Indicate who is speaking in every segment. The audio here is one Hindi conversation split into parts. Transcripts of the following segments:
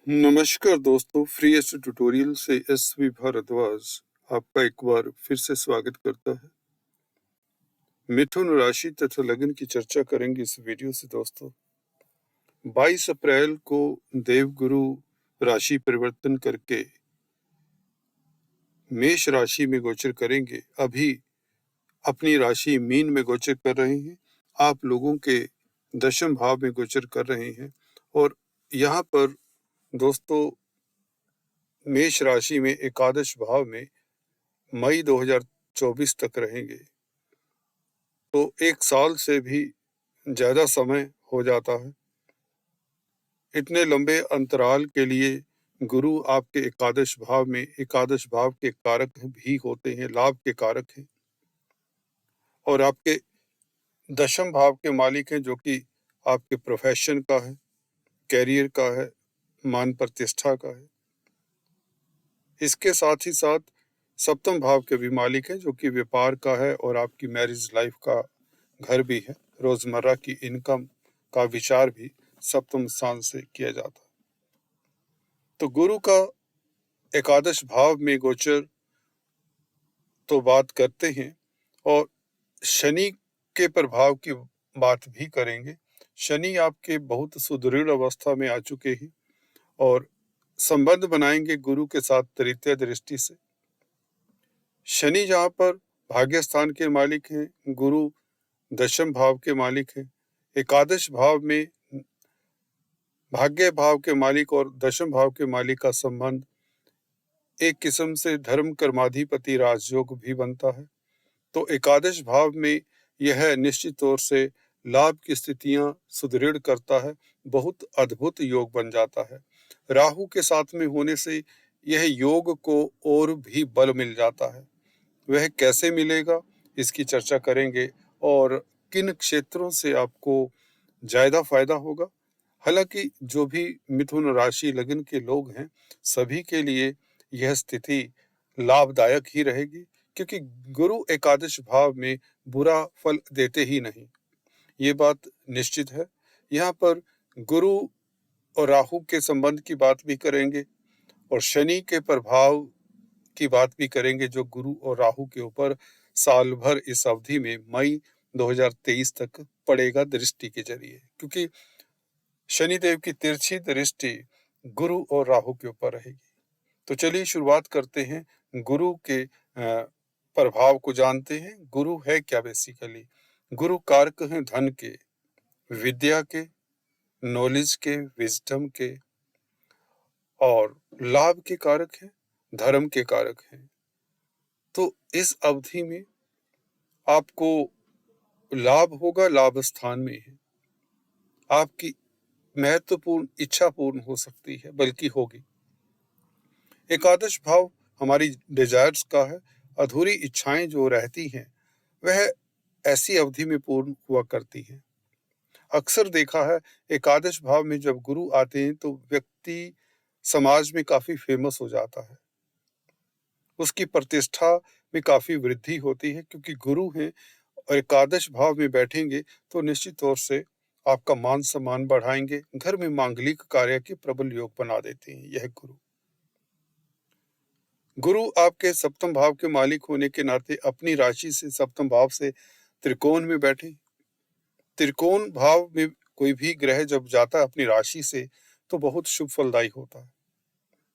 Speaker 1: नमस्कार दोस्तों, फ्री एस्ट्रो ट्यूटोरियल से एसवी भारद्वाज आपका एक बार फिर से स्वागत करता है। मिथुन राशि तथा लग्न की चर्चा करेंगे इस वीडियो से दोस्तों। 22 अप्रैल को देवगुरु राशि परिवर्तन करके मेष राशि में गोचर करेंगे। अभी अपनी राशि मीन में गोचर कर रहे हैं, आप लोगों के दशम भाव में गोचर कर रहे हैं और यहाँ पर दोस्तों मेष राशि में एकादश भाव में मई 2024 तक रहेंगे, तो एक साल से भी ज्यादा समय हो जाता है। इतने लंबे अंतराल के लिए गुरु आपके एकादश भाव में, एकादश भाव के कारक भी होते हैं, लाभ के कारक हैं, और आपके दशम भाव के मालिक हैं, जो कि आपके प्रोफेशन का है, कैरियर का है, मान प्रतिष्ठा का है। इसके साथ ही साथ सप्तम भाव के भी मालिक हैं, जो कि व्यापार का है और आपकी मैरिज लाइफ का घर भी है। रोजमर्रा की इनकम का विचार भी सप्तम स्थान से किया जाता है। तो गुरु का एकादश भाव में गोचर तो बात करते हैं, और शनि के प्रभाव की बात भी करेंगे। शनि आपके बहुत सुदृढ़ अवस्था में आ चुके हैं और संबंध बनाएंगे गुरु के साथ तृतीय दृष्टि से। शनि जहां पर भाग्य स्थान के मालिक हैं, गुरु दशम भाव के मालिक हैं। एकादश भाव में भाग्य भाव के मालिक और दशम भाव के मालिक का संबंध एक किस्म से धर्म कर्माधिपति राजयोग भी बनता है। तो एकादश भाव में यह निश्चित तौर से लाभ की स्थितियां सुदृढ़ करता है, बहुत अद्भुत योग बन जाता है। राहु के साथ में होने से यह योग को और भी बल मिल जाता है। वह कैसे मिलेगा, इसकी चर्चा करेंगे, और किन क्षेत्रों से आपको ज्यादा फायदा होगा। हालांकि जो भी मिथुन राशि लग्न के लोग हैं, सभी के लिए यह स्थिति लाभदायक ही रहेगी, क्योंकि गुरु एकादश भाव में बुरा फल देते ही नहीं, ये बात निश्चित है। यहाँ पर गुरु और राहु के संबंध की बात भी करेंगे और शनि के प्रभाव की बात भी करेंगे, जो गुरु और राहु के ऊपर साल भर इस अवधि में मई 2023 तक पड़ेगा दृष्टि के जरिए, क्योंकि शनिदेव की तिरछी दृष्टि गुरु और राहु के ऊपर रहेगी। तो चलिए शुरुआत करते हैं, गुरु के प्रभाव को जानते हैं। गुरु है क्या बेसिकली? गुरु कारक हैं धन के, विद्या के, नॉलेज के, विजडम के, और लाभ के कारक हैं, धर्म के कारक हैं। तो इस अवधि में आपको लाभ होगा, लाभ स्थान में है। आपकी महत्वपूर्ण इच्छा पूर्ण हो सकती है, बल्कि होगी। एकादश भाव हमारी डिजायर्स का है। अधूरी इच्छाएं जो रहती हैं, वह ऐसी अवधि में पूर्ण हुआ करती हैं। अक्सर देखा है, एकादश भाव में जब गुरु आते हैं तो व्यक्ति समाज में काफी फेमस हो जाता है, उसकी प्रतिष्ठा में काफी वृद्धि होती है, क्योंकि गुरु हैं और एकादश भाव में बैठेंगे तो निश्चित तौर से आपका मान सम्मान बढ़ाएंगे, घर में मांगलिक कार्य के प्रबल योग बना देते हैं यह गुरु। गुरु आपके सप्तम भाव के मालिक होने के नाते अपनी राशि से सप्तम भाव से त्रिकोण में बैठे। त्रिकोण भाव में कोई भी ग्रह जब जाता है अपनी राशि से, तो बहुत शुभ फलदायी होता है।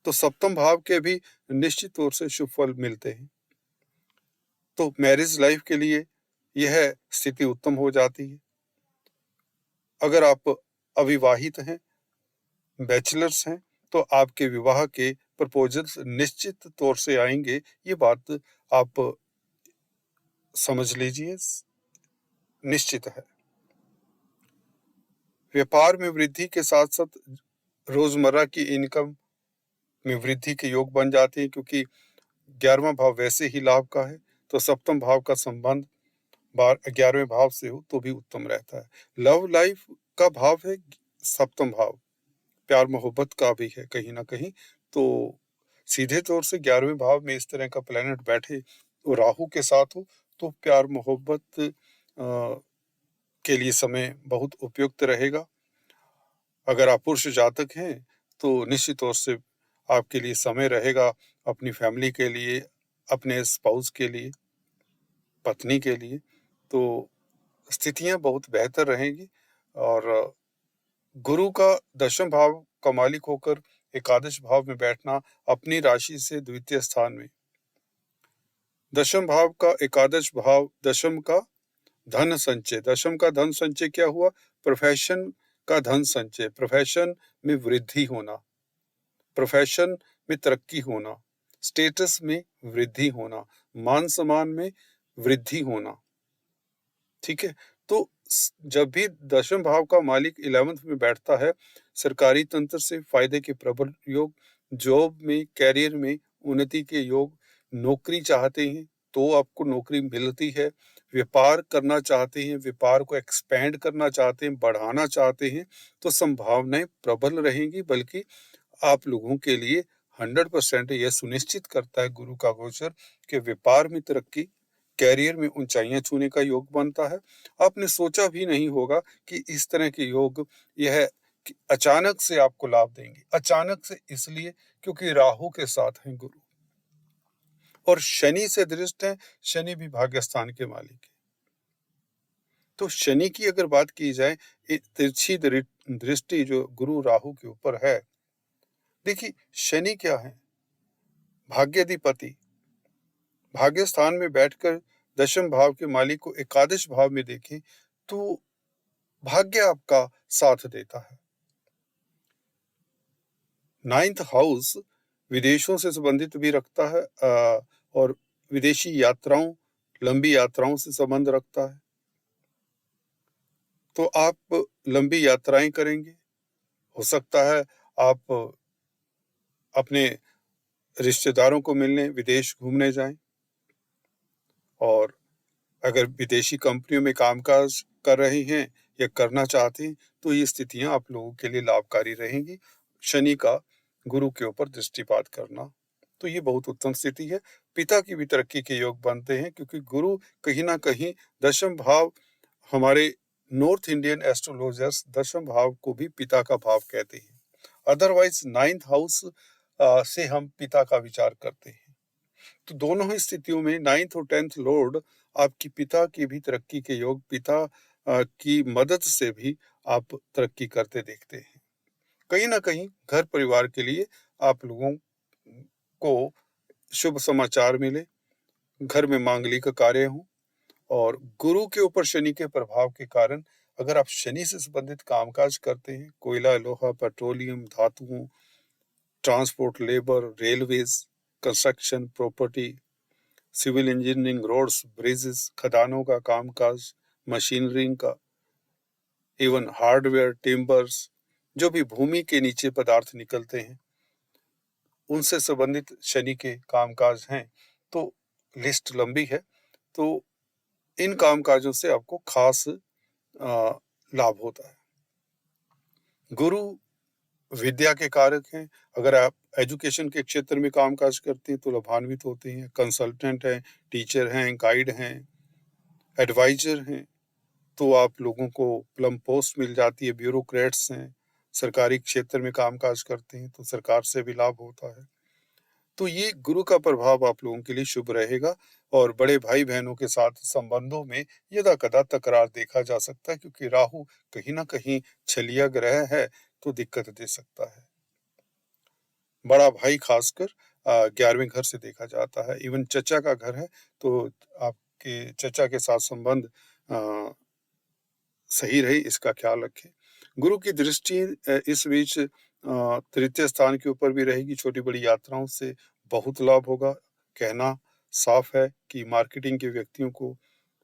Speaker 1: तो सप्तम भाव के भी निश्चित तौर से शुभ फल मिलते हैं। तो मैरिज लाइफ के लिए यह स्थिति उत्तम हो जाती है। अगर आप अविवाहित हैं, बैचलर्स हैं, तो आपके विवाह के प्रपोजल्स निश्चित तौर से आएंगे, ये बात आप समझ लीजिए, निश्चित है। व्यापार में वृद्धि के साथ साथ रोजमर्रा की इनकम में वृद्धि के योग बन जाते हैं, क्योंकि 11वां भाव वैसे ही लाभ का है, तो सप्तम भाव का संबंध 11वें भाव से हो तो भी उत्तम रहता है। लव लाइफ का भाव है सप्तम भाव, प्यार मोहब्बत का भी है कहीं ना कहीं। तो सीधे तौर से 11वें भाव में इस तरह का प्लेनेट बैठे तो राहु के साथ हो, तो प्यार मोहब्बत के लिए समय बहुत उपयुक्त रहेगा। अगर आप पुरुष जातक हैं तो निश्चित तौर से आपके लिए समय रहेगा अपनी फैमिली के लिए, अपने स्पाउस के लिए, पत्नी के लिए। तो स्थितियाँ बहुत बेहतर रहेंगी और गुरु का दशम भाव का मालिक होकर एकादश भाव में बैठना अपनी राशि से द्वितीय स्थान में, दशम भाव का एकादश भाव, दशम का धन संचय। दशम का धन संचय क्या हुआ? प्रोफेशन का धन संचय, प्रोफेशन में वृद्धि होना, प्रोफेशन में तरक्की होना, स्टेटस में वृद्धि होना, मान सम्मान में वृद्धि होना। ठीक है, तो जब भी दशम भाव का मालिक 11th में बैठता है, सरकारी तंत्र से फायदे के प्रबल योग, जॉब में, कैरियर में उन्नति के योग, नौकरी चाहते हैं तो आपको नौकरी मिलती है, व्यापार करना चाहते हैं, व्यापार को एक्सपेंड करना चाहते हैं, बढ़ाना चाहते हैं, तो संभावनाएं प्रबल रहेंगी। बल्कि आप लोगों के लिए 100% यह सुनिश्चित करता है गुरु का गोचर कि व्यापार में तरक्की, कैरियर में ऊंचाइयां छूने का योग बनता है। आपने सोचा भी नहीं होगा कि इस तरह के योग यह अचानक से आपको लाभ देंगे। अचानक से इसलिए क्योंकि राहु के साथ हैं गुरु और शनि से दृष्ट है, शनि भी भाग्यस्थान के मालिक है। तो शनि की अगर बात की जाए, तिरछी दृष्टि जो गुरु राहु के ऊपर है, देखिए शनि क्या है? भाग्याधिपति, भाग्य स्थान में बैठकर दशम भाव के मालिक को एकादश भाव में देखें तो भाग्य आपका साथ देता है। 9th हाउस विदेशों से संबंधित भी रखता है और विदेशी यात्राओं, लंबी यात्राओं से संबंध रखता है। तो आप लंबी यात्राएं करेंगे, हो सकता है आप अपने रिश्तेदारों को मिलने विदेश घूमने जाएं, और अगर विदेशी कंपनियों में कामकाज कर रहे हैं या करना चाहते हैं तो ये स्थितियां आप लोगों के लिए लाभकारी रहेंगी। शनि का गुरु के ऊपर दृष्टिपात करना, तो ये बहुत उत्तम स्थिति है। पिता की भी तरक्की के योग बनते हैं क्योंकि गुरु कहीं ना कहीं दशम भाव, हमारे नॉर्थ इंडियन एस्ट्रोलॉजर्स दशम भाव को भी पिता का भाव कहते हैं। अदरवाइज 9th हाउस से हम पिता का विचार करते हैं। तो दोनों ही स्थितियों में 9th और 10th लॉर्ड आपकी पिता की भी तरक्की के योग, पिता की मदद से भी आप तरक्की करते देखते हैं। कहीं ना कहीं घर परिवार के लिए आप लोगों को शुभ समाचार मिले, घर में मांगलिक कार्य हो, और गुरु के ऊपर शनि के प्रभाव के कारण अगर आप शनि से संबंधित कामकाज करते हैं, कोयला, लोहा, पेट्रोलियम, धातुओं, transport, labour, railways, construction, property, civil engineering, roads, bridges, खदानों का कामकाज, मशीनरी का, इवन हार्डवेयर, टिम्बर्स, जो भी भूमि के नीचे पदार्थ निकलते हैं उनसे संबंधित शनि के कामकाज हैं, तो लिस्ट लंबी है। तो इन कामकाजों से आपको खास लाभ होता है। गुरु विद्या के कारक हैं। अगर आप एजुकेशन के क्षेत्र में कामकाज करते हैं तो लाभान्वित होते हैं। कंसल्टेंट हैं, टीचर हैं, गाइड हैं, एडवाइजर हैं, तो आप लोगों को प्लम पोस्ट मिल जाती है। ब्यूरोक्रेट्स हैं, सरकारी क्षेत्र में कामकाज करते हैं तो सरकार से भी लाभ होता है। तो ये गुरु का प्रभाव आप लोगों के लिए शुभ रहेगा। और बड़े भाई बहनों के साथ संबंधों में यदा कदा तकरार देखा जा सकता है क्योंकि राहु कहीं ना कहीं छलिया ग्रह है तो दिक्कत दे सकता है। बड़ा भाई खासकर 11वें घर से देखा जाता है। इवन चचा का घर है तो आपके चचा के साथ संबंध सही रहे, इसका ख्याल रखें। गुरु की दृष्टि इस बीच तृतीय स्थान के ऊपर भी रहेगी। छोटी बड़ी यात्राओं से बहुत लाभ होगा। कहना साफ है कि मार्केटिंग के व्यक्तियों को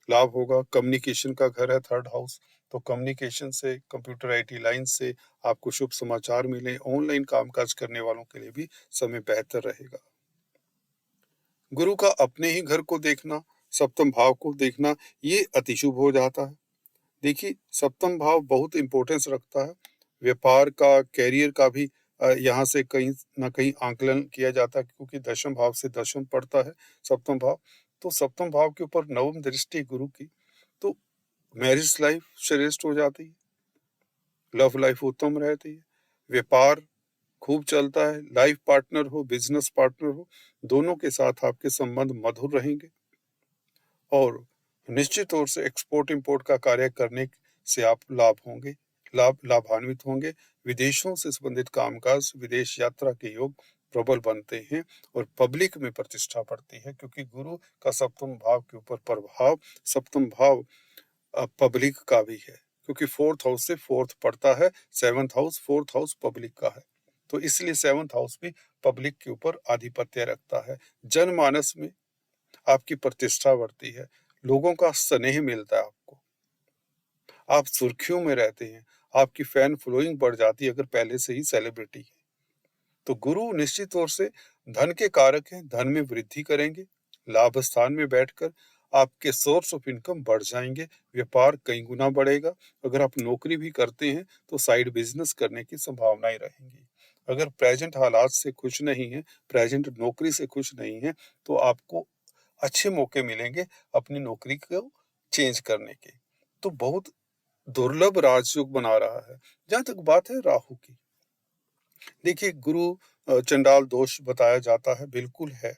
Speaker 1: लाभ होगा। कम्युनिकेशन का घर है 3rd हाउस, तो कम्युनिकेशन से, कंप्यूटर आईटी लाइन से आपको शुभ समाचार मिले। ऑनलाइन कामकाज करने वालों के लिए भी समय बेहतर रहेगा। गुरु का अपने ही घर को देखना, सप्तम भाव को देखना, ये अतिशुभ हो जाता है। देखिए सप्तम भाव बहुत इंपॉर्टेंस रखता है। व्यापार का, कैरियर का भी यहाँ से कहीं ना कहीं आंकलन किया जाता है क्योंकि दशम भाव से दशम पड़ता है सप्तम भाव। तो सप्तम भाव के ऊपर नवम दृष्टि गुरु की, तो मैरिज लाइफ श्रेष्ठ हो जाती है, लव लाइफ उत्तम रहती है, व्यापार खूब चलता है। लाइफ पार्टनर हो, बिजनेस पार्टनर हो, दोनों के साथ आपके संबंध मधुर रहेंगे और निश्चित तौर से एक्सपोर्ट इंपोर्ट का कार्य करने से आप लाभान्वित होंगे। विदेशों से संबंधित कामकाज, विदेश यात्रा के योग प्रबल बनते हैं और पब्लिक में प्रतिष्ठा बढ़ती है, क्योंकि गुरु का सप्तम भाव के ऊपर प्रभाव, सप्तम भाव पब्लिक का भी है, क्योंकि फोर्थ हाउस से फोर्थ पड़ता है, seventh house fourth house public का है, तो इसलिए सेवंथ हाउस भी पब्लिक के ऊपर आधिपत्य रखता है। जनमानस में आपकी प्रतिष्ठा बढ़ती है, लोगों का स्नेह मिलता है आपको, आप सुर्खियों में रहते हैं, आपकी फैन फॉलोइंग बढ़ जाती है अगर पहले से ही सेलिब्रिटी है। तो गुरु निश्चित तौर से धन के कारक हैं, धन में वृद्धि करेंगे, लाभ स्थान में बैठकर आपके सोर्स ऑफ इनकम बढ़ जाएंगे, व्यापार कई गुना बढ़ेगा। अगर आप नौकरी भी करते हैं तो साइड बिजनेस करने की संभावनाएं रहेंगी। अगर प्रेजेंट हालात से खुश नहीं है, प्रेजेंट नौकरी से खुश नहीं है, तो आपको अच्छे मौके मिलेंगे अपनी नौकरी को चेंज करने के। तो बहुत दुर्लभ राजयोग बना रहा है। जहां तक बात है राहु की, देखिए गुरु चंडाल दोष बताया जाता है, बिल्कुल है,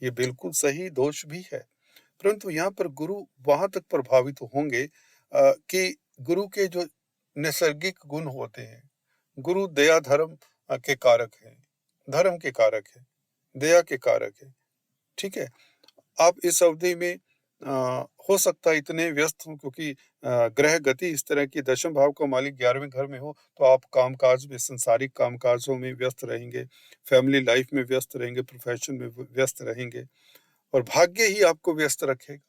Speaker 1: ये बिल्कुल सही दोष भी है, परंतु यहाँ पर गुरु वहां तक प्रभावित होंगे कि गुरु के जो नैसर्गिक गुण होते हैं, गुरु दया धर्म के कारक हैं, धर्म के कारक है, दया के कारक है, ठीक है। आप इस अवधि में हो सकता है इतने व्यस्त हों, क्योंकि ग्रह गति इस तरह की, दशम भाव का मालिक 11वें घर में हो तो आप कामकाज में, संसारिक कामकाजों में व्यस्त रहेंगे, फैमिली लाइफ में व्यस्त रहेंगे, प्रोफेशन में व्यस्त रहेंगे और भाग्य ही आपको व्यस्त रखेगा।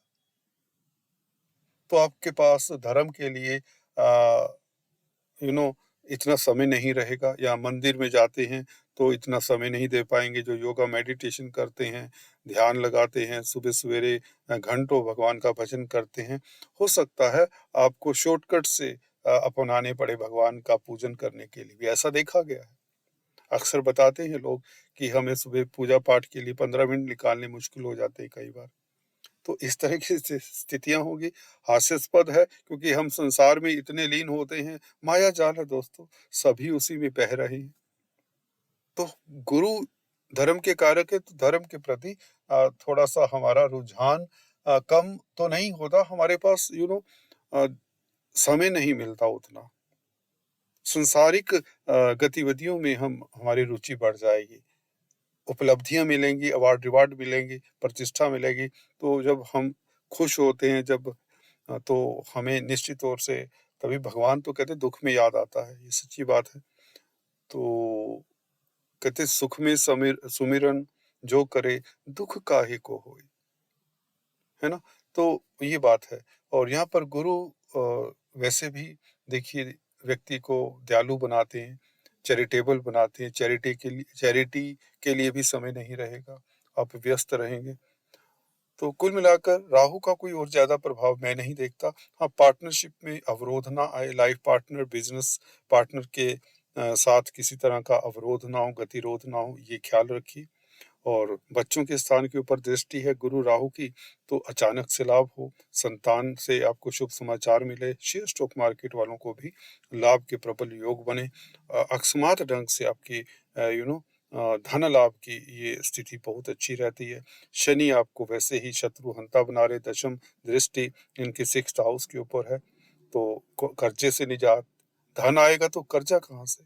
Speaker 1: तो आपके पास धर्म के लिए इतना समय नहीं रहेगा, या मंदिर में जाते हैं तो इतना समय नहीं दे पाएंगे। जो योगा मेडिटेशन करते हैं, ध्यान लगाते हैं, सुबह सवेरे घंटों भगवान का भजन करते हैं, हो सकता है आपको शॉर्टकट से अपनाने पड़े भगवान का पूजन करने के लिए भी, ऐसा देखा गया है। अक्सर बताते हैं लोग कि हमें सुबह पूजा पाठ के लिए 15 मिनट निकालने मुश्किल हो जाते हैं कई बार। तो इस तरह की स्थितियां होगी, हास्यास्पद है, क्योंकि हम संसार में इतने लीन होते हैं, माया जाल है दोस्तों, सभी उसी में बह रहे हैं। तो गुरु धर्म के कारक है, तो धर्म के प्रति थोड़ा सा हमारा रुझान कम तो नहीं होता, हमारे पास समय नहीं मिलता उतना, संसारिक गतिविधियों में हमारी रुचि बढ़ जाएगी, उपलब्धियां मिलेंगी, अवार्ड रिवार्ड मिलेंगी, प्रतिष्ठा मिलेगी। तो जब हम खुश होते हैं, जब तो हमें निश्चित तौर से तभी भगवान तो कहते दुख में याद आता है, ये सच्ची बात है। तो कहते सुख में सुमिरन जो करे, दुख काहे को होए, है ना। तो ये बात है। और यहाँ पर गुरु वैसे भी देखिए व्यक्ति को दयालु बनाते हैं, चैरिटेबल बनाते हैं, चैरिटी के लिए भी समय नहीं रहेगा, आप व्यस्त रहेंगे। तो कुल मिलाकर राहु का कोई और ज्यादा प्रभाव मैं नहीं देखता। हाँ, पार्टनरशिप में अवरोध ना आए, लाइफ पार्टनर, बिजनेस पार्टनर के साथ किसी तरह का अवरोध ना हो, गतिरोध ना हो, ये ख्याल रखिए। और बच्चों के स्थान के ऊपर दृष्टि है गुरु राहु की, तो अचानक से लाभ हो, संतान से आपको शुभ समाचार मिले, शेयर स्टॉक मार्केट वालों को भी लाभ के प्रबल योग बने, अकस्मात ढंग से आपकी धन लाभ की ये स्थिति बहुत अच्छी रहती है। शनि आपको वैसे ही शत्रु हंता बना रहे, दशम दृष्टि इनके 6th हाउस के ऊपर है, तो कर्जे से निजात, धन आएगा तो कर्जा कहाँ से,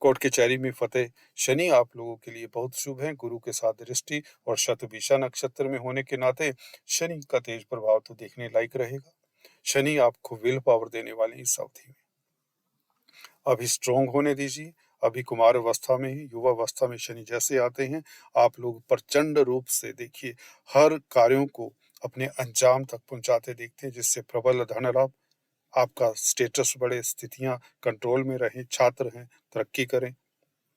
Speaker 1: कोर्ट कचहरी में फतेह। शनि आप लोगों के लिए बहुत शुभ है, गुरु के साथ दृष्टि और शतभिषा नक्षत्र में होने के नाते शनि का तेज प्रभाव तो देखने लायक रहेगा। शनि आपको विल पावर देने वाले इस अवधि में, अभी स्ट्रोंग होने दीजिए। अभी कुमार अवस्था में ही, युवा अवस्था में शनि जैसे आते हैं, आप लोग प्रचंड रूप से देखिए हर कार्यों को अपने अंजाम तक पहुंचाते देखते हैं, जिससे प्रबल धन लाभ, आपका स्टेटस बढ़े, स्थितियां कंट्रोल में रहें, छात्र हैं तरक्की करें,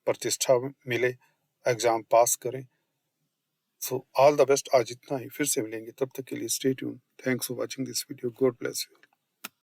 Speaker 1: प्रतिष्ठा मिले, एग्जाम पास करें। So all the best. आज इतना ही, फिर से मिलेंगे, तब तक के लिए stay tune. Thanks for watching this video, God bless you.